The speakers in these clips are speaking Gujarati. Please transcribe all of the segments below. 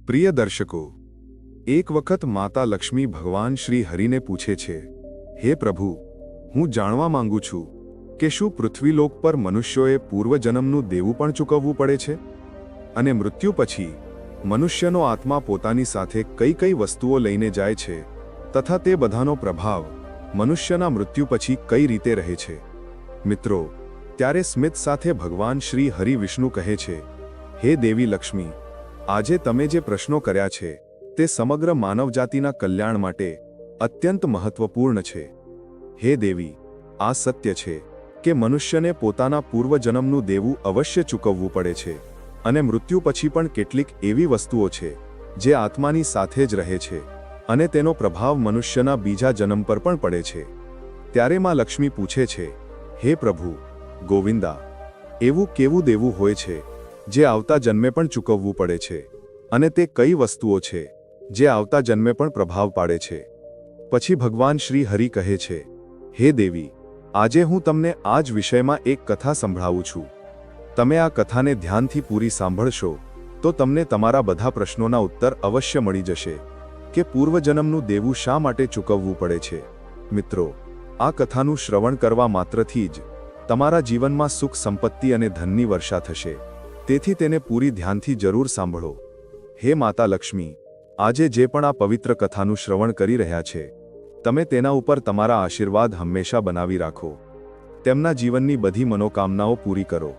પ્રિય દર્શકો, એક વખત માતા લક્ષ્મી ભગવાન શ્રી હરિને પૂછે છે, હે પ્રભુ, હું જાણવા માંગુ છું કે શું પૃથ્વીલોક પર મનુષ્યોએ પૂર્વજન્મનું દેવું પણ ચૂકવવું પડે છે? અને મૃત્યુ પછી મનુષ્યનો આત્મા પોતાની સાથે કઈ કઈ વસ્તુઓ લઈને જાય છે તથા તે બધાનો પ્રભાવ મનુષ્યના મૃત્યુ પછી કઈ રીતે રહે છે? મિત્રો, ત્યારે સ્મિત સાથે ભગવાન શ્રી હરિ વિષ્ણુ કહે છે, હે દેવી લક્ષ્મી, આજે તમે જે પ્રશ્નો કર્યા છે તે સમગ્ર માનવજાતિના કલ્યાણ માટે અત્યંત મહત્વપૂર્ણ છે. હે દેવી, આ સત્ય છે કે મનુષ્યને પોતાના પૂર્વજન્મનું દેવું અવશ્ય ચૂકવવું પડે છે અને મૃત્યુ પછી પણ કેટલીક એવી વસ્તુઓ છે જે આત્માની સાથે જ રહે છે અને તેનો પ્રભાવ મનુષ્યના બીજા જન્મ પર પણ પડે છે. ત્યારે માં લક્ષ્મી પૂછે છે, હે પ્રભુ ગોવિંદા, એવું કેવું દેવું હોય છે જે આવતા જન્મે પણ ચૂકવવું પડે છે અને તે કઈ વસ્તુઓ છે જે આવતા જન્મે પણ પ્રભાવ પાડે છે? પછી ભગવાન શ્રી હરિ કહે છે, હે દેવી, આજે હું તમને આ જ વિષયમાં એક કથા સંભળાવું છું. તમે આ કથાને ધ્યાનથી પૂરી સાંભળશો તો તમને તમારા બધા પ્રશ્નોના ઉત્તર અવશ્ય મળી જશે કે પૂર્વજન્મનું દેવું શા માટે ચૂકવવું પડે છે. મિત્રો, આ કથાનું શ્રવણ કરવા માત્રથી જ તમારા જીવનમાં સુખ સંપત્તિ અને ધનની વર્ષા થશે. તેથી તેને પૂરી ધ્યાનથી જરૂર સાંભળો. હે માતા લક્ષ્મી, આજે જે પણ આ પવિત્ર કથાનું શ્રવણ કરી રહ્યા છે, તમે તેના ઉપર તમારા આશીર્વાદ હંમેશા બનાવી રાખો. તેમના જીવનની બધી મનોકામનાઓ પૂરી કરો.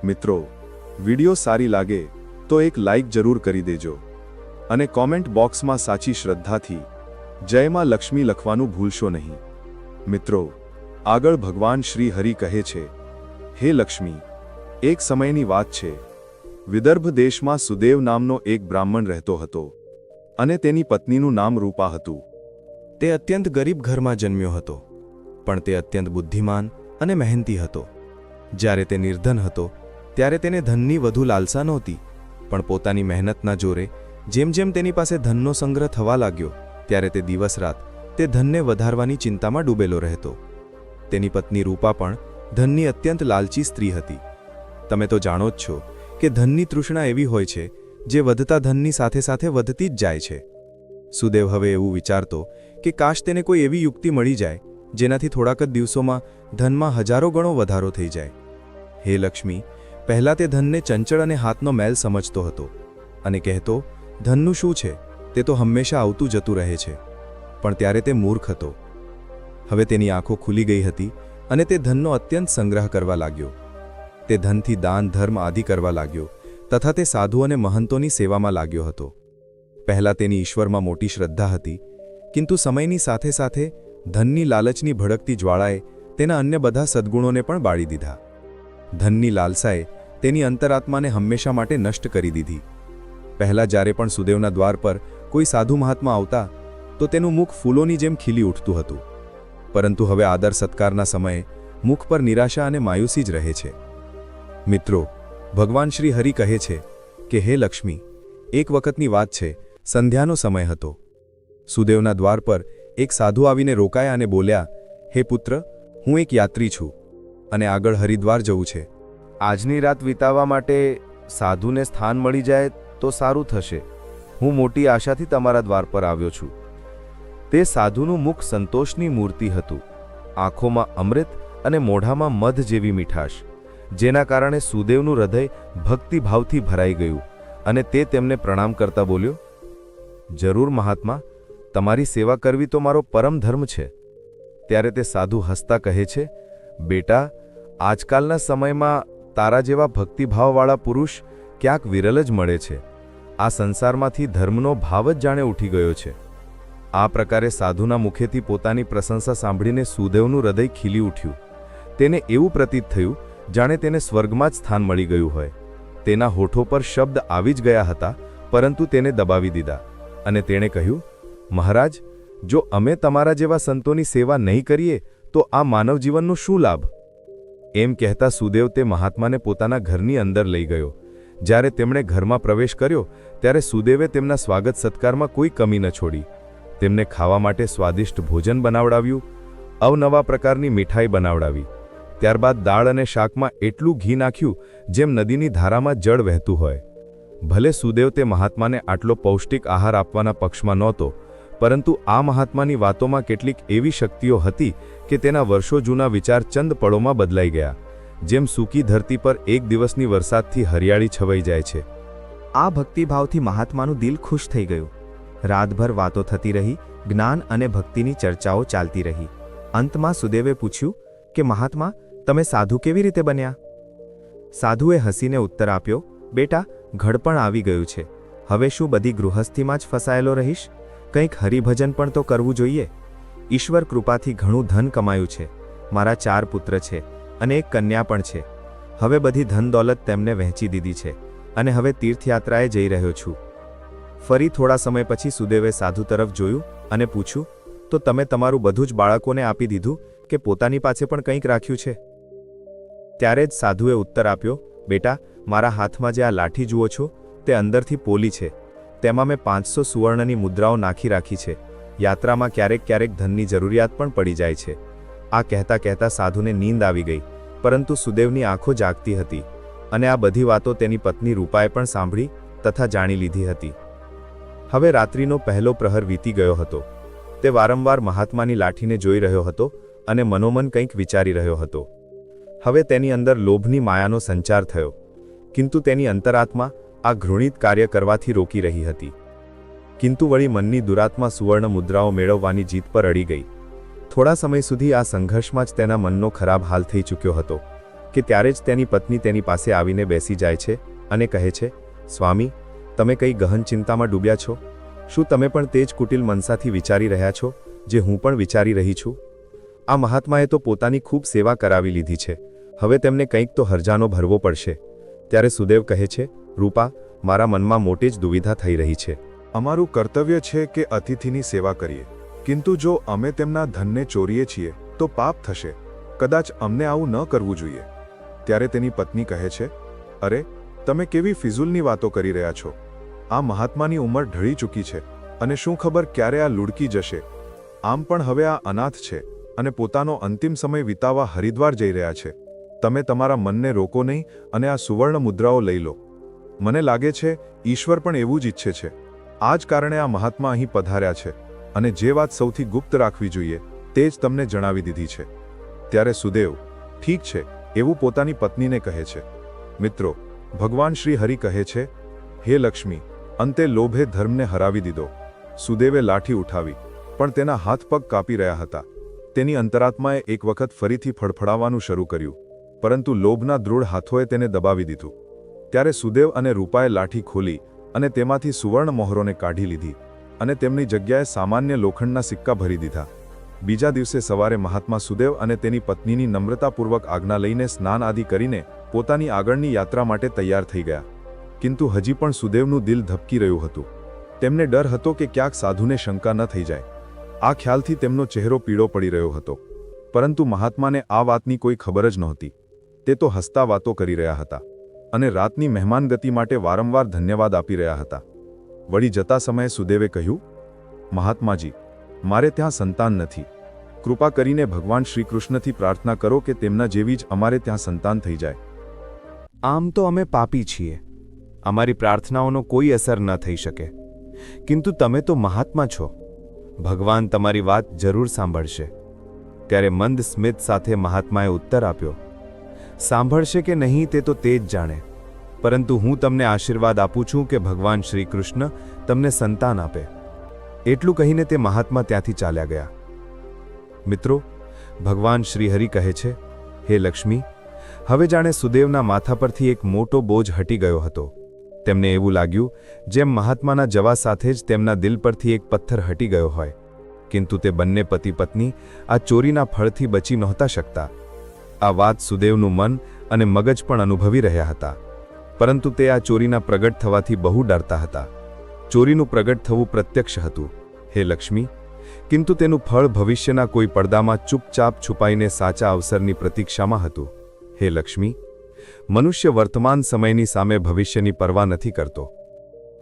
મિત્રો, વિડિયો સારી લાગે તો એક લાઇક જરૂર કરી દેજો અને કોમેન્ટ બોક્સમાં સાચી શ્રદ્ધાથી જય માં લક્ષ્મી લખવાનું ભૂલશો નહીં. મિત્રો, આગળ ભગવાન શ્રી હરિ કહે છે, હે લક્ષ્મી, એક સમયની વાત છે. વિદર્ભ દેશમાં સુદેવ નામનો એક બ્રાહ્મણ રહેતો હતો અને તેની પત્નીનું નામ રૂપા હતું. તે અત્યંત ગરીબ ઘરમાં જન્મ્યો હતો, પણ તે અત્યંત બુદ્ધિમાન અને મહેનતી હતો. જ્યારે તે નિર્ધન હતો ત્યારે તેને ધનની વધુ લાલસા નહોતી, પણ પોતાની મહેનતના જોરે જેમ જેમ તેની પાસે ધનનો સંગ્રહ થવા લાગ્યો ત્યારે તે દિવસ રાત તે ધનને વધારવાની ચિંતામાં ડૂબેલો રહેતો. તેની પત્ની રૂપા પણ ધનની અત્યંત લાલચી સ્ત્રી હતી. તમે તો જાણો જ છો કે ધનની તૃષ્ણા એવી હોય છે જે વધતા ધનની સાથે સાથે વધતી જ જાય છે. સુદેવ હવે એવું વિચારતો કે કાશ તેને કોઈ એવી યુક્તિ મળી જાય જેનાથી થોડાક જ દિવસોમાં ધનમાં હજારો ગણો વધારો થઈ જાય. હે લક્ષ્મી, પહેલાં તે ધનને ચંચળ અને હાથનો મેલ સમજતો હતો અને કહેતો, ધનનું શું છે, તે તો હંમેશા આવતું જતું રહે છે. પણ ત્યારે તે મૂર્ખ હતો. હવે તેની આંખો ખુલી ગઈ હતી અને તે ધનનો અત્યંત સંગ્રહ કરવા લાગ્યો. તે ધનથી દાન ધર્મ આદિ કરવા લાગ્યો તથા તે સાધુ અને મહંતોની સેવામાં લાગ્યો હતો. પહેલાં તેની ઈશ્વરમાં મોટી શ્રદ્ધા હતી, કિંતુ સમયની સાથે સાથે ધનની લાલચની ભડકતી જ્વાળાએ તેના અન્ય બધા સદ્ગુણોને પણ બાળી દીધા. ધનની લાલસાએ તેની અંતરાત્માને હંમેશા માટે નષ્ટ કરી દીધી. પહેલાં જ્યારે પણ સુદેવના દ્વાર પર કોઈ સાધુ મહાત્મા આવતા તો તેનું મુખ ફૂલોની જેમ ખીલી ઉઠતું હતું, પરંતુ હવે આદર સત્કારના સમયે મુખ પર નિરાશા અને માયુસી જ રહે છે. મિત્રો, ભગવાન શ્રી હરિ કહે છે કે હે લક્ષ્મી, એક વખતની વાત છે. સંધ્યાનો સમય હતો. સુદેવના દ્વાર પર એક સાધુ આવીને રોકાયા અને બોલ્યા, હે પુત્ર, હું એક યાત્રી છું અને આગળ હરિદ્વાર જવું છે. આજની રાત વિતાવવા માટે સાધુને સ્થાન મળી જાય તો સારું થશે. હું મોટી આશાથી તમારા દ્વાર પર આવ્યો છું. તે સાધુનું મુખ સંતોષની મૂર્તિ હતું, આંખોમાં અમૃત અને મોઢામાં મધ જેવી મીઠાશ, જેના કારણે સુદેવનું હૃદય ભક્તિભાવથી ભરાઈ ગયું અને તે તેમને પ્રણામ કરતા બોલ્યો, જરૂર મહાત્મા, તમારી સેવા કરવી તો મારો પરમ ધર્મ છે. ત્યારે તે સાધુ હસતા કહે છે, બેટા, આજકાલના સમયમાં તારા જેવા ભક્તિભાવવાળા પુરુષ ક્યાંક વિરલ જ મળે છે. આ સંસારમાંથી ધર્મનો ભાવ જ જાણે ઉઠી ગયો છે. આ પ્રકારે સાધુના મુખેથી પોતાની પ્રશંસા સાંભળીને સુદેવનું હૃદય ખીલી ઉઠ્યું. તેને એવું પ્રતીત થયું જાણે તેને સ્વર્ગમાં જ સ્થાન મળી ગયું હોય. તેના હોઠો પર શબ્દ આવી જ ગયા હતા, પરંતુ તેને દબાવી દીધા અને તેણે કહ્યું, મહારાજ, જો અમે તમારા જેવા સંતોની સેવા નહીં કરીએ તો આ માનવ જીવનનો શું લાભ? એમ કહેતા સુદેવ તે મહાત્માને પોતાના ઘરની અંદર લઈ ગયો. જ્યારે તેમણે ઘરમાં પ્રવેશ કર્યો ત્યારે સુદેવે તેમના સ્વાગત સત્કારમાં કોઈ કમી ન છોડી. તેમને ખાવા માટે સ્વાદિષ્ટ ભોજન બનાવડાવ્યું, અવનવા પ્રકારની મીઠાઈ બનાવડાવી. ત્યારબાદ દાળ અને શાકમાં એટલું ઘી નાખ્યું જેમ નદીની ધારામાં જળ વહેતું હોય. ભલે સુદેવ તે મહાત્માને આટલો પૌષ્ટિક આહાર આપવાના પક્ષમાં નહોતો, પરંતુ આ મહાત્માની વાતોમાં કેટલીક એવી શક્તિઓ હતી કે તેના વર્ષો જૂના વિચાર ચંદ પળોમાં બદલાઈ ગયા, જેમ સૂકી ધરતી પર એક દિવસની વરસાદથી હરિયાળી છવાઈ જાય છે. આ ભક્તિભાવથી મહાત્માનું દિલ ખુશ થઈ ગયું. રાતભર વાતો થતી રહી, જ્ઞાન અને ભક્તિની ચર્ચાઓ ચાલતી રહી. અંતમાં સુદેવે પૂછ્યું કે મહાત્મા, તમે સાધુ કેવી રીતે બન્યા? સાધુએ હસીને ઉત્તર આપ્યો, બેટા, ઘડપણ આવી ગયું છે. હવે શું બધી ગૃહસ્થીમાં જ ફસાયેલો રહીશ? કંઈક હરિભજન પણ તો કરવું જોઈએ. ઈશ્વર કૃપાથી ઘણું ધન કમાયું છે. મારા 4 પુત્ર છે અને એક કન્યા પણ છે. હવે બધી ધન દોલત તેમને વહેંચી દીધી છે અને હવે તીર્થયાત્રાએ જઈ રહ્યો છું. ફરી થોડા સમય પછી સુદેવે સાધુ તરફ જોયું અને પૂછ્યું, તો તમે તમારું બધું જ બાળકોને આપી દીધું કે પોતાની પાસે પણ કંઈક રાખ્યું છે? ત્યારે જ સાધુએ ઉત્તર આપ્યો, બેટા, મારા હાથમાં જે આ લાઠી જુઓ છો તે અંદરથી પોલી છે. તેમાં મેં 500 સુવર્ણની મુદ્રાઓ નાખી રાખી છે. યાત્રામાં ક્યારેક ક્યારેક ધનની જરૂરિયાત પણ પડી જાય છે. આ કહેતા કહેતા સાધુને નીંદ આવી ગઈ, પરંતુ સુદેવની આંખો જાગતી હતી અને આ બધી વાતો તેની પત્ની રૂપાએ પણ સાંભળી તથા જાણી લીધી હતી. હવે રાત્રિનો પહેલો પ્રહર વીતી ગયો હતો. તે વારંવાર મહાત્માની લાઠીને જોઈ રહ્યો હતો અને મનોમન કંઈક વિચારી રહ્યો હતો. હવે તેની અંદર લોભની માયાનો સંચાર થયો, કિંતુ તેની અંતરાત્મા આ ઘૃણિત કાર્ય કરવાથી રોકી રહી હતી. કિંતુ વળી મનની દુરાત્મા સુવર્ણ મુદ્રાઓ મેળવવાની જીત પર અડી ગઈ. થોડા સમય સુધી આ સંઘર્ષમાં જ તેના મનનો ખરાબ હાલ થઈ ચૂક્યો હતો કે ત્યારે જ તેની પત્ની તેની પાસે આવીને બેસી જાય છે અને કહે છે, સ્વામી, તમે કઈ ગહન ચિંતામાં ડૂબ્યા છો? શું તમે પણ તે જ કુટિલ મનસાથી વિચારી રહ્યા છો જે હું પણ વિચારી રહી છું? આ મહાત્માએ તો પોતાની ખૂબ સેવા કરાવી લીધી છે. હવે તેમને કંઈક તો હરજાનો ભરવો પડશે. ત્યારે સુદેવ કહે છે, રૂપા, મારા મનમાં મોટી જ દુવિધા થઈ રહી છે. અમારું કર્તવ્ય છે કે અતિથિની સેવા કરીએ, કિંતુ જો અમે તેમના ધનને ચોરીએ છીએ તો પાપ થશે. કદાચ અમને આવું ન કરવું જોઈએ. ત્યારે તેની પત્ની કહે છે, અરે, તમે કેવી ફિઝૂલની વાતો કરી રહ્યા છો? આ મહાત્માની ઉંમર ઢળી ચૂકી છે અને શું ખબર ક્યારે આ લુડકી જશે. આમ પણ હવે આ અનાથ છે અને પોતાનો અંતિમ સમય વિતાવવા હરિદ્વાર જઈ રહ્યા છે. તમે તમારા મનને રોકો નહીં અને આ સુવર્ણ મુદ્રાઓ લઈ લો. મને લાગે છે ઈશ્વર પણ એવું જ ઈચ્છે છે. આ જ કારણે આ મહાત્મા અહીં પધાર્યા છે અને જે વાત સૌથી ગુપ્ત રાખવી જોઈએ તે જ તમને જણાવી દીધી છે. ત્યારે સુદેવ, ઠીક છે, એવું પોતાની પત્નીને કહે છે. મિત્રો, ભગવાન શ્રી હરિ કહે છે, હે લક્ષ્મી, અંતે લોભે ધર્મને હરાવી દીધો. સુદેવે લાઠી ઉઠાવી, પણ તેના હાથ પગ કાપી રહ્યા હતા. તેની અંતરાત્માએ એક વખત ફરીથી ફડફડાવવાનું શરૂ કર્યું, પરંતુ લોભના દૃઢ હાથોએ તેને દબાવી દીધું. ત્યારે સુદેવ અને રૂપાએ લાઠી ખોલી અને તેમાંથી સુવર્ણ મોહરોને કાઢી લીધી અને તેમની જગ્યાએ સામાન્ય લોખંડના સિક્કા ભરી દીધા. બીજા દિવસે સવારે મહાત્મા સુદેવ અને તેની પત્નીની નમ્રતાપૂર્વક આજ્ઞા લઈને સ્નાન આદિ કરીને પોતાની આગળની યાત્રા માટે તૈયાર થઈ ગયા. કિંતુ હજી પણ સુદેવનું દિલ ધબકી રહ્યું હતું. તેમને ડર હતો કે ક્યાંક સાધુને શંકા ન થઈ જાય. આ ખ્યાલથી તેમનો ચહેરો પીળો પડી રહ્યો હતો. પરંતુ મહાત્માને આ વાતની કોઈ ખબર જ નહોતી. તે તો હસતા વાતો કરી રહ્યા હતા અને રાતની મહેમાનગતિ માટે વારંવાર ધન્યવાદ આપી રહ્યા હતા. વળી જતા સમયે સુદેવે કહ્યું, મહાત્માજી, મારે ત્યાં સંતાન નથી. કૃપા કરીને ભગવાન શ્રીકૃષ્ણથી પ્રાર્થના કરો કે તેમના જેવી જ અમારે ત્યાં સંતાન થઈ જાય. આમ તો અમે પાપી છીએ. અમારી પ્રાર્થનાઓનો કોઈ અસર ન થઈ શકે. કિંતુ તમે તો મહાત્મા છો. ભગવાન તમારી વાત જરૂર સાંભળશે. ત્યારે મંદ સ્મિત સાથે મહાત્માએ ઉત્તર આપ્યો, સાંભળશે કે નહીં તે તો તે જ જાણે, પરંતુ હું તમને આશીર્વાદ આપું છું કે ભગવાન શ્રી કૃષ્ણ તમને સંતાન આપે. એટલું કહીને તે મહાત્મા ત્યાંથી ચાલ્યા ગયા. મિત્રો, ભગવાન શ્રીહરિ કહે છે, હે લક્ષ્મી, હવે જાણે સુદેવના માથા પરથી એક મોટો બોજ હટી ગયો હતો. તેમને એવું લાગ્યું જેમ મહાત્માના જવા સાથે જ તેમના દિલ પરથી એક પથ્થર હટી ગયો હોય. કિંતુ તે બંને પતિ પત્ની આ ચોરીના ફળથી બચી નહોતા શકતા. આ વાત સુદેવનું મન અને મગજ પણ અનુભવી રહ્યા હતા, પરંતુ તે આ ચોરીના પ્રગટ થવાથી બહુ ડરતા હતા. ચોરીનું પ્રગટ થવું પ્રત્યક્ષ હતું, હે લક્ષ્મી, કિંતુ તેનું ફળ ભવિષ્યના કોઈ પડદામાં ચૂપચાપ છુપાઈને સાચા અવસરની પ્રતીક્ષામાં હતું. હે લક્ષ્મી, મનુષ્ય વર્તમાન સમયની સામે ભવિષ્યની પરવા નથી કરતો.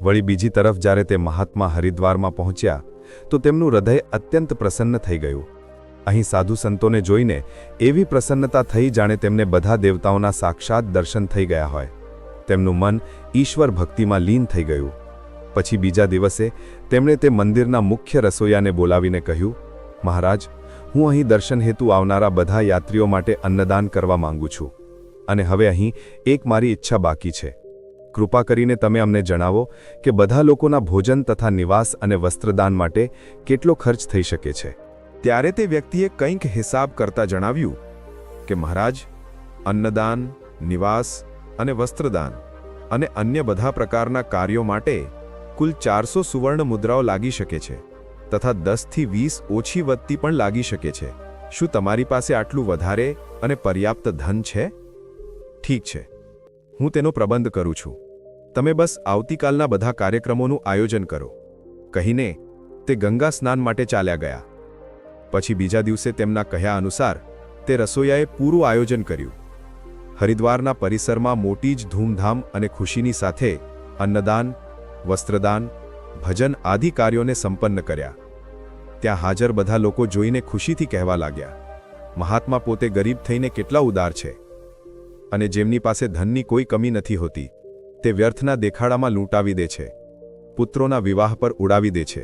વળી બીજી તરફ જ્યારે તે મહાત્મા હરિદ્વારમાં પહોંચ્યા તો તેમનું હૃદય અત્યંત પ્રસન્ન થઈ ગયું. અહીં સાધુ સંતોને જોઈને એવી પ્રસન્નતા થઈ જાણે તેમને બધા દેવતાઓના સાક્ષાત દર્શન થઈ ગયા હોય. તેમનું મન ઈશ્વર ભક્તિમાં લીન થઈ ગયું. પછી બીજા દિવસે તેમણે તે મંદિરના મુખ્ય રસોઈયાને બોલાવીને કહ્યું, મહારાજ, હું અહીં દર્શન હેતુ આવનારા બધા યાત્રીઓ માટે અન્નદાન કરવા માંગુ છું, અને હવે અહીં એક મારી ઈચ્છા બાકી છે. કૃપા કરીને તમે અમને જણાવો કે બધા લોકોના ભોજન તથા નિવાસ અને વસ્ત્રદાન માટે કેટલો ખર્ચ થઈ શકે છે. ત્યારે તે વ્યક્તિએ કંઈક હિસાબ કરતા જણાવ્યું કે મહારાજ, અન્નદાન, નિવાસ અને વસ્ત્રદાન અને અન્ય બધા પ્રકારના કાર્યો માટે કુલ 400 સુવર્ણ મુદ્રાઓ લાગી શકે છે તથા 10 થી 20 ઓછી વધતી પણ લાગી શકે છે. શું તમારી પાસે આટલું વધારે અને પર્યાપ્ત ધન છે? ઠીક છે, હું તેનો પ્રબંધ કરું છું. તમે બસ આવતીકાલના બધા કાર્યક્રમોનું આયોજન કરો, કહીને તે ગંગા સ્નાન માટે ચાલ્યા ગયા. પછી બીજા દિવસે તેમના કહ્યા અનુસાર તે રસોઈયાએ પૂરું આયોજન કર્યું. હરિદ્વારના પરિસરમાં મોટી જ ધૂમધામ અને ખુશીની સાથે અન્નદાન, વસ્ત્રદાન, ભજન આદિ કાર્યોને સંપન્ન કર્યા. ત્યાં હાજર બધા લોકો જોઈને ખુશીથી કહેવા લાગ્યા, મહાત્મા પોતે ગરીબ થઈને કેટલા ઉદાર છે, અને જેમની પાસે ધનની કોઈ કમી નથી હોતી તે વ્યર્થના દેખાડામાં લૂંટાવી દે છે, પુત્રોના વિવાહ પર ઉડાવી દે છે,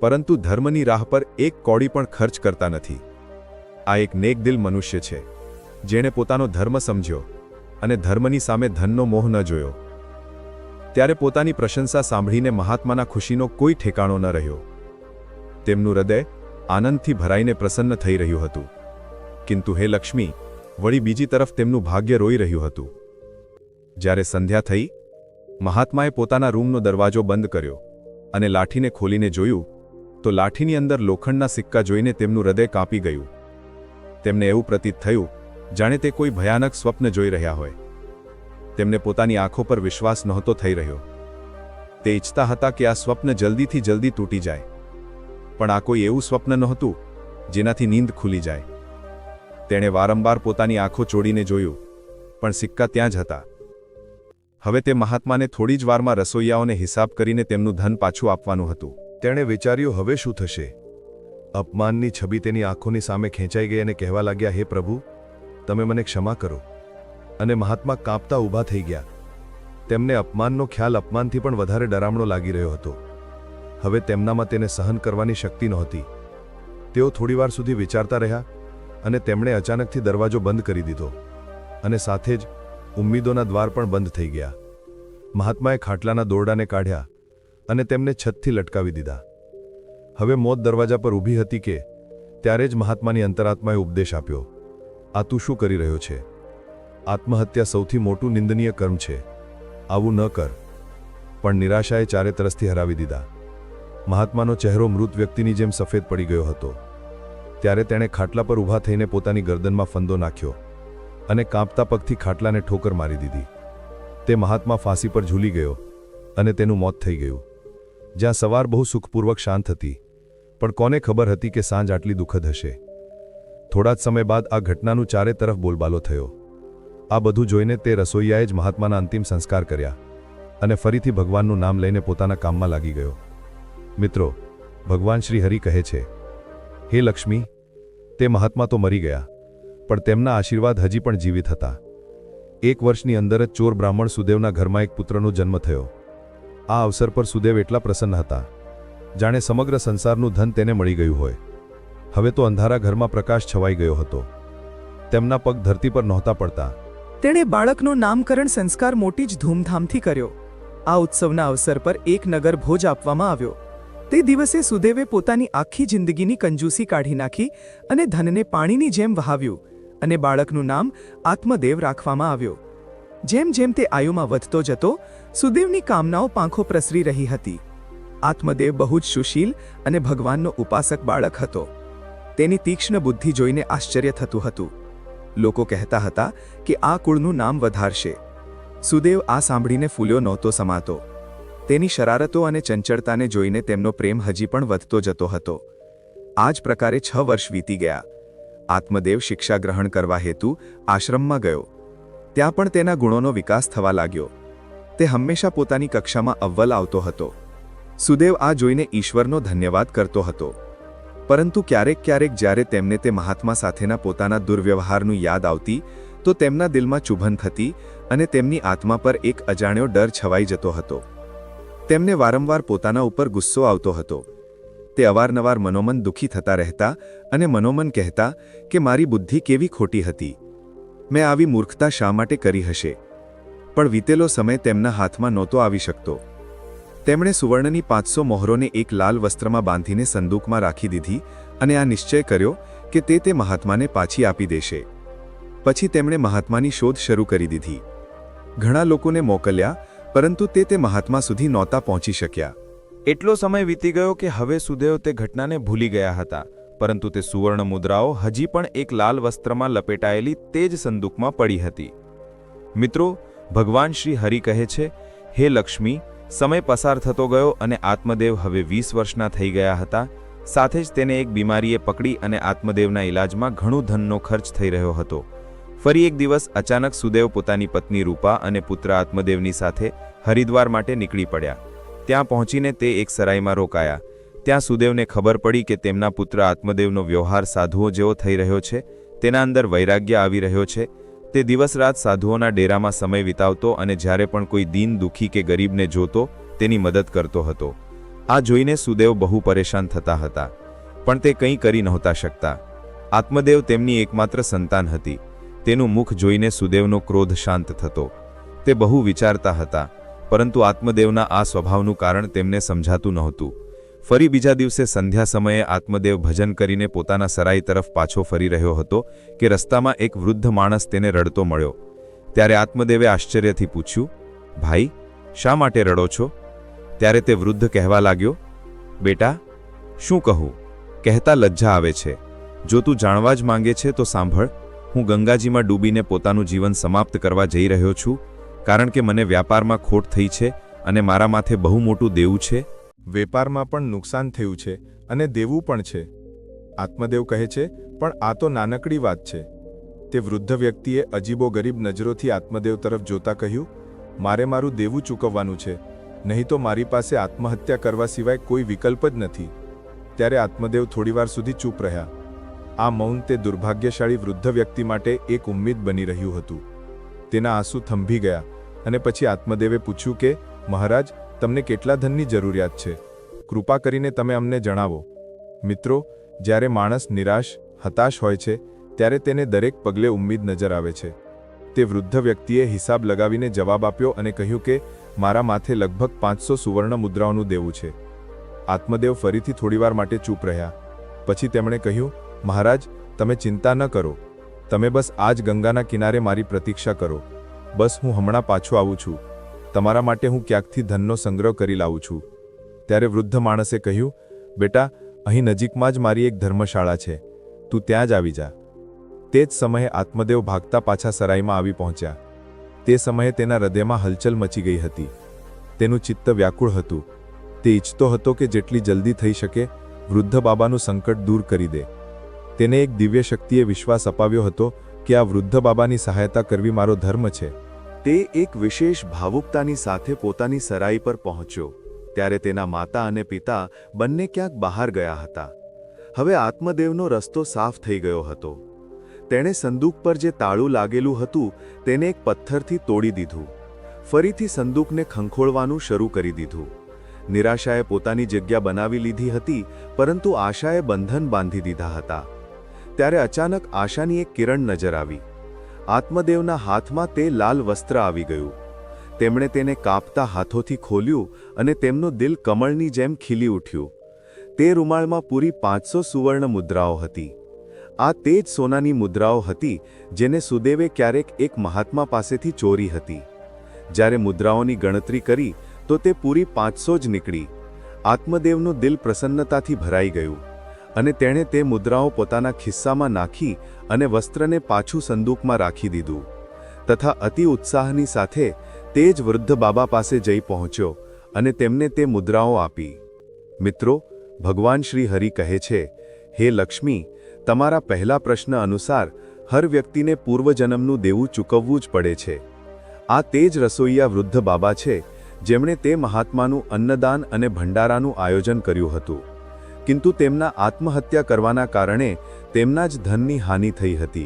પરંતુ ધર્મની રાહ પર એક કૌડી પણ ખર્ચ કરતા નથી. આ એક નેકદિલ મનુષ્ય છે, જેણે પોતાનો ધર્મ સમજ્યો અને ધર્મની સામે ધનનો મોહ ન જોયો. ત્યારે પોતાની પ્રશંસા સાંભળીને મહાત્માના ખુશીનો કોઈ ઠેકાણો ન રહ્યો. તેમનું હૃદય આનંદથી ભરાઈને પ્રસન્ન થઈ રહ્યું હતું. કિંતુ હે લક્ષ્મી, વળી બીજી તરફ તેમનું ભાગ્ય રોઈ રહ્યું હતું. જ્યારે સંધ્યા થઈ, મહાત્માએ પોતાના રૂમનો દરવાજો બંધ કર્યો અને લાઠીને ખોલીને જોયું તો લાઠીની અંદર લોખંડના સિક્કા જોઈને તેમનું હૃદય કાંપી ગયું. તેમને એવું પ્રતીત થયું જાણે તે કોઈ ભયાનક સ્વપ્ન જોઈ રહ્યા હોય. તેમને પોતાની આંખો પર વિશ્વાસ નહોતો થઈ રહ્યો. તે ઈચ્છતા હતા કે આ સ્વપ્ન જલ્દીથી જલ્દી તૂટી જાય, પણ આ કોઈ એવું સ્વપ્ન નહોતું જેનાથી નીંદ ખુલી જાય. તેણે વારંવાર પોતાની આંખો ચોડીને જોયું, પણ સિક્કા ત્યાં જ હતા. હવે તે મહાત્માને થોડી જ વારમાં રસોઈયાઓને હિસાબ કરીને તેમનું ધન પાછું આપવાનું હતું. તેણે વિચાર્યું, હવે શું થશે? અપમાનની છબી તેની આંખોની સામે ખેંચાઈ ગઈ અને કહેવા લાગ્યા, હે પ્રભુ, તમે મને ક્ષમા કરો. અને મહાત્મા કાંપતા ઊભા થઈ ગયા. તેમને અપમાનનો ખ્યાલ અપમાનથી પણ વધારે ડરામણો લાગી રહ્યો હતો. હવે તેમનામાં તેને સહન કરવાની શક્તિ નહોતી. તેઓ થોડીવાર સુધી વિચારતા રહ્યા અને તેમણે અચાનકથી દરવાજો બંધ કરી દીધો, અને સાથે જ ઉમ્મીદોના દ્વાર પણ બંધ થઈ ગયા. મહાત્માએ ખાટલાના દોરડાને કાઢ્યા અને તેમને છતથી લટકાવી દીધા. હવે મોત દરવાજા પર ઊભી હતી કે ત્યારે જ મહાત્માની અંતરાત્માએ ઉપદેશ આપ્યો, આ તું શું કરી રહ્યો છે? આત્મહત્યા સૌથી મોટું નિંદનીય કર્મ છે. આવું ન કર. પણ નિરાશાએ ચારે તરફથી હરાવી દીધા. મહાત્માનો ચહેરો મૃત વ્યક્તિની જેમ સફેદ પડી ગયો હતો. ત્યારે તેણે ખાટલા પર ઊભા થઈને પોતાની ગરદનમાં ફંદો નાખ્યો અને કાંપતા પગથી ખાટલાને ઠોકર મારી દીધી. તે મહાત્મા ફાંસી પર ઝૂલી ગયો અને તેનું મોત થઈ ગયું. જ્યાં સવાર બહુ સુખપૂર્વક શાંત હતી, પણ કોને ખબર હતી કે સાંજ આટલી દુઃખદ હશે. થોડા જ સમય બાદ આ ઘટનાનું ચારે તરફ બોલબાલો થયો. આ બધું જોઈને તે રસોઈયાએ જ મહાત્માના અંતિમ સંસ્કાર કર્યા અને ફરીથી ભગવાનનું નામ લઈને પોતાના કામમાં લાગી ગયો. મિત્રો, ભગવાન શ્રી હરિ કહે છે, હે લક્ષ્મી, તે મહાત્મા તો મરી ગયા, પણ તેમના આશીર્વાદ હજી પણ જીવિત હતા. 1 વર્ષની અંદર જ ચોર બ્રાહ્મણ સુદેવના ઘરમાં એક પુત્રનો જન્મ થયો. આ અવસર પર સુદેવ એટલા પ્રસન્ન હતા જાણે સમગ્ર સંસારનું ધન તેને મળી ગયું હોય. હવે તો અંધારા ઘરમાં પ્રકાશ છવાઈ ગયો હતો. તેમના પગ ધરતી પર નહોતા પડતા. તેણે બાળકનો નામકરણ સંસ્કાર મોટી જ ધૂમધામથી કર્યો. આ ઉત્સવના અવસર પર એક નગર ભોજ આપવામાં આવ્યો. તે દિવસે સુદેવે પોતાની આખી જિંદગીની કંજૂસી કાઢી નાખી અને ધનને પાણીની જેમ વહાવ્યું, અને બાળકનું નામ આત્મદેવ રાખવામાં આવ્યો. જેમ જેમ તે આયુમાં વધતો જતો, સુદેવની કામનાઓ પાંખો પ્રસરી રહી હતી. આત્મદેવ બહુ જ સુશીલ અને ભગવાનનો ઉપાસક બાળક હતો. તેની તીક્ષ્ણ બુદ્ધિ જોઈને આશ્ચર્ય થતું હતું. લોકો કહેતા હતા કે આ કુળનું નામ વધારશે. સુદેવ આ સાંભળીને ફૂલ્યો નહોતો સમાતો. તેની શરારતો અને ચંચળતાને જોઈને તેમનો પ્રેમ હજી પણ વધતો જતો હતો. આ જ પ્રકારે 6 વર્ષ વીતી ગયા. આત્મદેવ શિક્ષા ગ્રહણ કરવા હેતુ આશ્રમમાં ગયો. ત્યાં પણ તેના ગુણોનો વિકાસ થવા લાગ્યો. તે હંમેશા પોતાની કક્ષામાં અવ્વલ આવતો હતો. સુદેવ આ જોઈને ઈશ્વરનો ધન્યવાદ કરતો હતો. પરંતુ ક્યારેક ક્યારેક જ્યારે તેમને તે મહાત્મા સાથેના પોતાના દુર્વ્યવહારનું યાદ આવતી, તો તેમના દિલમાં ચુભન થતી અને તેમની આત્મા પર એક અજાણ્યો ડર છવાઈ જતો હતો. તેમને વારંવાર પોતાના ઉપર ગુસ્સો આવતો હતો. તે અવારનવાર મનોમન દુઃખી થતા રહેતા અને મનોમન કહેતા કે મારી બુદ્ધિ કેવી ખોટી હતી, મેં આવી મૂર્ખતા શા માટે કરી હશે. પણ વીતેલો સમય તેમના હાથમાં નહોતો આવી શકતો. તેમણે સુવર્ણની 500 મોહરોને એક લાલ વસ્ત્રમાં બાંધીને સંદૂકમાં રાખી દીધી અને આ નિશ્ચય કર્યો કે તે મહાત્માને પાછી આપી દેશે. પછી તેમણે મહાત્માની શોધ શરૂ કરી દીધી. ઘણા લોકોને મોકલ્યા, પરંતુ તે મહાત્મા સુધી નહોતા પહોંચી શક્યા. એટલો સમય વીતી ગયો કે હવે સુદેવ તે ઘટનાને ભૂલી ગયા હતા, પરંતુ તે સુવર્ણ મુદ્રાઓ હજી પણ એક લાલ વસ્ત્રમાં લપેટાયેલી તે જ સંદૂકમાં પડી હતી. મિત્રો, ભગવાન શ્રી હરિ કહે છે, હે લક્ષ્મી, સમય પસાર થતો ગયો અને આત્મદેવ હવે 20 વર્ષના થઈ ગયા હતા. સાથે જ તેને એક બીમારીએ પકડી અને આત્મદેવના ઈલાજમાં ઘણું ધનનો ખર્ચ થઈ રહ્યો હતો. ફરી એક દિવસ અચાનક સુદેવ પોતાની પત્ની રૂપા અને પુત્ર આત્મદેવની સાથે હરિદ્વાર માટે નીકળી પડ્યા. ત્યાં પહોંચીને તે એક સરાઈમાં રોકાયા. ત્યાં સુદેવને ખબર પડી કે તેમના પુત્ર આત્મદેવનો વ્યવહાર સાધુઓ જેવો થઈ રહ્યો છે. તેના અંદર વૈરાગ્ય આવી રહ્યો છે. તે દિવસ રાત સાધુઓના ડેરામાં સમય વિતાવતો અને જ્યારે પણ કોઈ દીન દુઃખી કે ગરીબને જોતો તેની મદદ કરતો હતો. આ જોઈને સુદેવ બહુ પરેશાન થતા હતા, પણ તે કંઈ કરી નહોતા શકતા. આત્મદેવ તેમની એકમાત્ર સંતાન હતી. તેનું મુખ જોઈને સુદેવનો ક્રોધ શાંત થતો. તે બહુ વિચારતા હતા, પરંતુ આત્મદેવના આ સ્વભાવનું કારણ તેમને સમજાતું નહોતું. ફરી બીજા દિવસે સંધ્યા સમયે આત્મદેવ ભજન કરીને પોતાના સરાઈ તરફ પાછો ફરી રહ્યો હતો કે રસ્તામાં એક વૃદ્ધ માણસ તેને રડતો મળ્યો. ત્યારે આત્મદેવે આશ્ચર્યથી પૂછ્યું, ભાઈ, શા માટે રડો છો? ત્યારે તે વૃદ્ધ કહેવા લાગ્યો, બેટા, શું કહું, કહેતા લજ્જા આવે છે. જો તું જાણવા જ માંગે છે તો સાંભળ. હું ગંગાજીમાં ડૂબીને પોતાનું જીવન સમાપ્ત કરવા જઈ રહ્યો છું, કારણ કે મને વ્યાપારમાં ખોટ થઈ છે અને મારા માથે બહુ મોટું દેવું છે. વેપારમાં પણ નુકસાન થયું છે અને દેવું પણ છે. આત્મદેવ કહે છે, પણ આ તો નાનકડી વાત છે. તે વૃદ્ધ વ્યક્તિએ અજીબો ગરીબ નજરોથી આત્મદેવ તરફ જોતા કહ્યું, મારે મારું દેવું ચૂકવવાનું છે, નહીં તો મારી પાસે આત્મહત્યા કરવા સિવાય કોઈ વિકલ્પ જ નથી. ત્યારે આત્મદેવ થોડીવાર સુધી ચૂપ રહ્યા. આ મૌન તે દુર્ભાગ્યશાળી વૃદ્ધ વ્યક્તિ માટે એક ઉમ્મીદ બની રહ્યું હતું. તેના આંસુ થંભી ગયા અને પછી આત્મદેવે પૂછ્યું કે, મહારાજ, તમને કેટલા ધનની જરૂરિયાત છે? કૃપા કરીને તમે અમને જણાવો. મિત્રો, જ્યારે માણસ નિરાશ, હતાશ હોય છે, ત્યારે તેને દરેક પગલે ઉમ્મીદ નજર આવે છે. તે વૃદ્ધ વ્યક્તિએ હિસાબ લગાવીને જવાબ આપ્યો અને કહ્યું કે, મારા માથે લગભગ 500 સુવર્ણ મુદ્રાઓનું દેવું છે. આત્મદેવ ફરીથી થોડીવાર માટે ચૂપ રહ્યા. પછી તેમણે કહ્યું, મહારાજ, તમે ચિંતા ન કરો. તમે બસ આ જ ગંગાના કિનારે મારી પ્રતીક્ષા કરો. બસ હું હમણાં પાછો આવું છું. તમારા માટે હું ક્યાંકથી ધનનો સંગ્રહ કરી લાવું છું. ત્યારે વૃદ્ધ માણસે કહ્યું, બેટા, અહીં નજીકમાં જ મારી એક ધર્મશાળા છે, તું ત્યાં જ આવી જા. તે જ સમયે આત્મદેવ ભાગતા પાછા સરાઈમાં આવી પહોંચ્યા. તે સમયે તેના હૃદયમાં હલચલ મચી ગઈ હતી. તેનું ચિત્ત વ્યાકુળ હતું. તે ઈચ્છતો હતો કે જેટલી જલ્દી થઈ શકે વૃદ્ધ બાબાનું સંકટ દૂર કરી દે. તેને એક દિવ્ય શક્તિએ વિશ્વાસ અપાવ્યો હતો કે આ વૃદ્ધ બાબાની સહાયતા કરવી મારો ધર્મ છે. તે એક વિશેષ ભાવુકતાની સાથે પોતાની સરાઈ પર પહોંચ્યો. ત્યારે તેના માતા અને પિતા બંને ક્યાંક બહાર ગયા હતા. હવે આત્મદેવનો રસ્તો સાફ થઈ ગયો હતો. તેણે સંદૂક પર જે તાળું લાગેલું હતું તેને એક પથ્થરથી તોડી દીધું. ફરીથી સંદૂકને ખંખોળવાનું શરૂ કરી દીધું. નિરાશાએ પોતાની જગ્યા બનાવી લીધી હતી, પરંતુ આશાએ બંધન બાંધી દીધા હતા. ત્યારે અચાનક આશાની એક કિરણ નજર આવી. આત્મદેવના હાથમાં તે લાલ વસ્ત્ર આવી ગયું. તેમણે તેને કાપતા હાથોથી ખોલ્યું અને તેમનું દિલ કમળની જેમ ખીલી ઉઠ્યું. તે રૂમાળમાં પૂરી 500 સુવર્ણ મુદ્રાઓ હતી. આ તે જ સોનાની મુદ્રાઓ હતી જેને સુદેવે ક્યારેક એક મહાત્મા પાસેથી ચોરી હતી. જ્યારે મુદ્રાઓની ગણતરી કરી તો તે પૂરી 500 જ નીકળી. આત્મદેવનું દિલ પ્રસન્નતાથી ભરાઈ ગયું અને તેણે તે મુદ્રાઓ પોતાના ખિસ્સામાં નાખી અને વસ્ત્રને પાછું સંદૂકમાં રાખી દીધું. તથા અતિ ઉત્સાહની સાથે તે જ વૃદ્ધ બાબા પાસે જઈ પહોંચ્યો અને તેમને તે મુદ્રાઓ આપી. મિત્રો, ભગવાન શ્રી હરિ કહે છે, હે લક્ષ્મી, તમારા પહેલા પ્રશ્ન અનુસાર હર વ્યક્તિને પૂર્વજન્મનું દેવું ચૂકવવું જ પડે છે. આ તે જ રસોઈયા વૃદ્ધ બાબા છે જેમણે તે મહાત્માનું અન્નદાન અને ભંડારાનું આયોજન કર્યું હતું. કિંતુ તેમના આત્મહત્યા કરવાના કારણે તેમના જ ધનની હાનિ થઈ હતી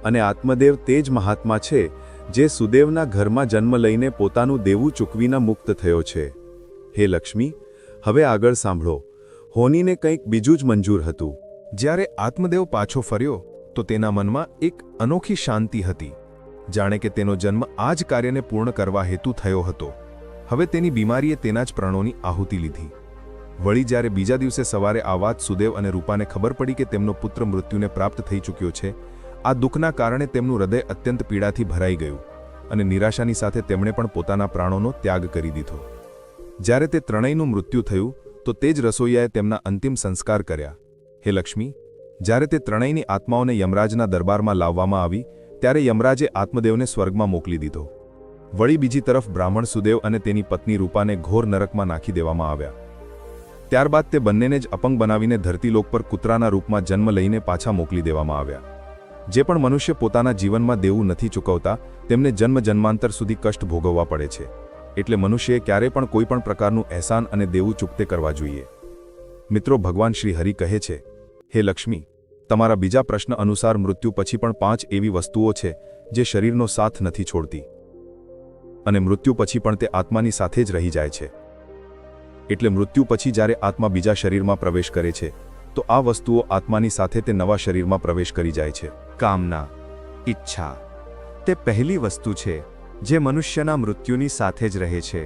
અને આત્મદેવ તે જ મહાત્મા છે જે સુદેવના ઘરમાં જન્મ લઈને પોતાનું દેવું ચૂકવીને મુક્ત થયો છે. હે લક્ષ્મી, હવે આગળ સાંભળો. હોનીને કંઈક બીજું જ મંજૂર હતું. જ્યારે આત્મદેવ પાછો ફર્યો તો તેના મનમાં એક અનોખી શાંતિ હતી, જાણે કે તેનો જન્મ આ જ કાર્યને પૂર્ણ કરવા હેતુ થયો હતો. હવે તેની બીમારીએ તેના જ પ્રાણોની આહુતિ લીધી. વળી જ્યારે બીજા દિવસે સવારે આ વાત સુદેવ અને રૂપાને ખબર પડી કે તેમનો પુત્ર મૃત્યુને પ્રાપ્ત થઈ ચૂક્યો છે, આ દુઃખના કારણે તેમનું હૃદય અત્યંત પીડાથી ભરાઈ ગયું અને નિરાશાની સાથે તેમણે પણ પોતાના પ્રાણોનો ત્યાગ કરી દીધો. જ્યારે તે ત્રણેયનું મૃત્યુ થયું તો તે જ રસોઈયાએ તેમના અંતિમ સંસ્કાર કર્યા. હે લક્ષ્મી, જ્યારે તે ત્રણેયની આત્માઓને યમરાજના દરબારમાં લાવવામાં આવી ત્યારે યમરાજે આત્મદેવને સ્વર્ગમાં મોકલી દીધો. વળી બીજી તરફ બ્રાહ્મણ સુદેવ અને તેની પત્ની રૂપાને ઘોર નરકમાં નાખી દેવામાં આવ્યા. ત્યારબાદ તે બંનેને જ અપંગ બનાવીને ધરતીલોક પર કૂતરાના રૂપમાં જન્મ લઈને પાછા મોકલી દેવામાં આવ્યા. જે પણ મનુષ્ય પોતાના જીવનમાં દેવું નથી ચૂકવતા તેમને જન્મ જન્માંતર સુધી કષ્ટ ભોગવવા પડે છે. એટલે મનુષ્યએ ક્યારેય પણ કોઈ પણ પ્રકારનું અહેસાન અને દેવું ચૂકતે કરવા જોઈએ. મિત્રો, ભગવાન શ્રી હરિ કહે છે, હે લક્ષ્મી, તમારા બીજા પ્રશ્ન અનુસાર મૃત્યુ પછી પણ 5 એવી વસ્તુઓ છે જે શરીરનો સાથ નથી છોડતી અને મૃત્યુ પછી પણ તે આત્માની સાથે જ રહી જાય છે. એટલે મૃત્યુ પછી જ્યારે આત્મા બીજા શરીરમાં પ્રવેશ કરે છે તો આ વસ્તુઓ આત્માની સાથે તે નવા શરીરમાં પ્રવેશ કરી જાય છે. કામના, ઈચ્છા તે પહેલી વસ્તુ છે જે મનુષ્યના મૃત્યુની સાથે જ રહે છે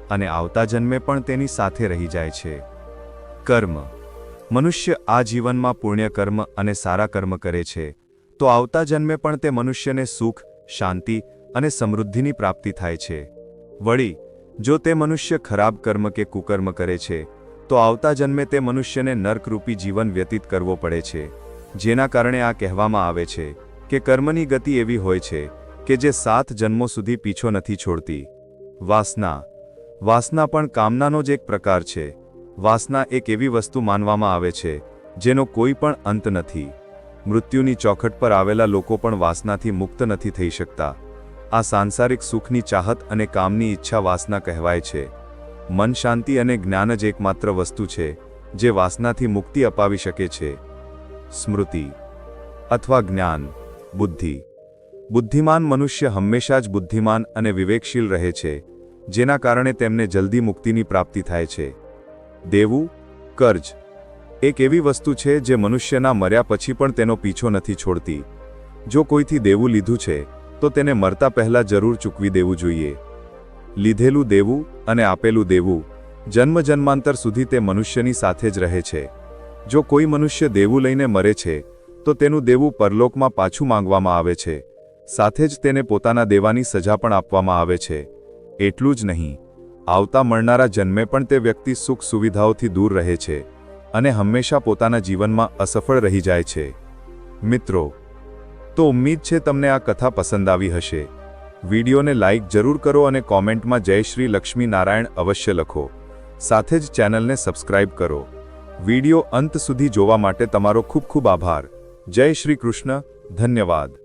અને આવતા જન્મે પણ તેની સાથે રહી જાય છે. કર્મ, મનુષ્ય આ જીવનમાં પુણ્ય કર્મ અને સારા કર્મ કરે છે તો આવતા જન્મે પણ તે મનુષ્યને સુખ, શાંતિ અને સમૃદ્ધિની પ્રાપ્તિ થાય છે. વળી જો તે મનુષ્ય ખરાબ કર્મ કે કુકર્મ કરે છે તો આવતા જન્મે તે મનુષ્યને નર્કરૂપી જીવન વ્યતીત કરવો પડે છે. જેના કારણે આ કહેવામાં આવે છે કે કર્મની ગતિ એવી હોય છે કે જે 7 જન્મો સુધી પીછો નથી છોડતી. વાસના, વાસના પણ કામનાનો જ એક પ્રકાર છે. વાસના એક એવી વસ્તુ માનવામાં આવે છે જેનો કોઈ પણ અંત નથી. મૃત્યુની ચોખટ પર આવેલા લોકો પણ વાસનાથી મુક્ત નથી થઈ શકતા. આ સાંસારિક સુખની ચાહત અને કામની ઈચ્છા વાસના કહેવાય છે. મન શાંતિ અને જ્ઞાન જ એકમાત્ર વસ્તુ છે જે વાસનાથી મુક્તિ અપાવી શકે છે. સ્મૃતિ અથવા જ્ઞાન, બુદ્ધિ. બુદ્ધિમાન મનુષ્ય હંમેશા જ બુદ્ધિમાન અને વિવેકશીલ રહે છે, જેના કારણે તેમને જલ્દી મુક્તિની પ્રાપ્તિ થાય છે. દેવું, કર્જ એક એવી વસ્તુ છે જે મનુષ્યના મર્યા પછી પણ તેનો પીછો નથી છોડતી. જો કોઈથી દેવું લીધું છે તો તેને મરતા પહેલા જરૂર ચૂકવી દેવું જોઈએ. લીધેલું દેવું અને આપેલું દેવું જન્મ જન્માંતર સુધી તે મનુષ્યની સાથે જ રહે છે. જો કોઈ મનુષ્ય દેવું લઈને મરે છે તો તેનું દેવું પરલોકમાં પાછું માંગવામાં આવે છે. સાથે જ તેને પોતાના દેવાની સજા પણ આપવામાં આવે છે. એટલું જ નહીં, આવતા મળનારા જન્મે પણ તે વ્યક્તિ સુખ સુવિધાઓથી દૂર રહે છે અને હંમેશા પોતાના જીવનમાં અસફળ રહી જાય છે. મિત્રો, તો ઉમ્મીદ છે તમને આ કથા પસંદ આવી હશે. વિડીયોને લાઇક જરૂર કરો અને કોમેન્ટમાં જય શ્રી લક્ષ્મી નારાયણ અવશ્ય લખો. સાથે જ ચેનલને સબસ્ક્રાઇબ કરો. વિડીયો અંત સુધી જોવા માટે તમારો ખૂબ ખૂબ આભાર. જય શ્રી કૃષ્ણ. ધન્યવાદ.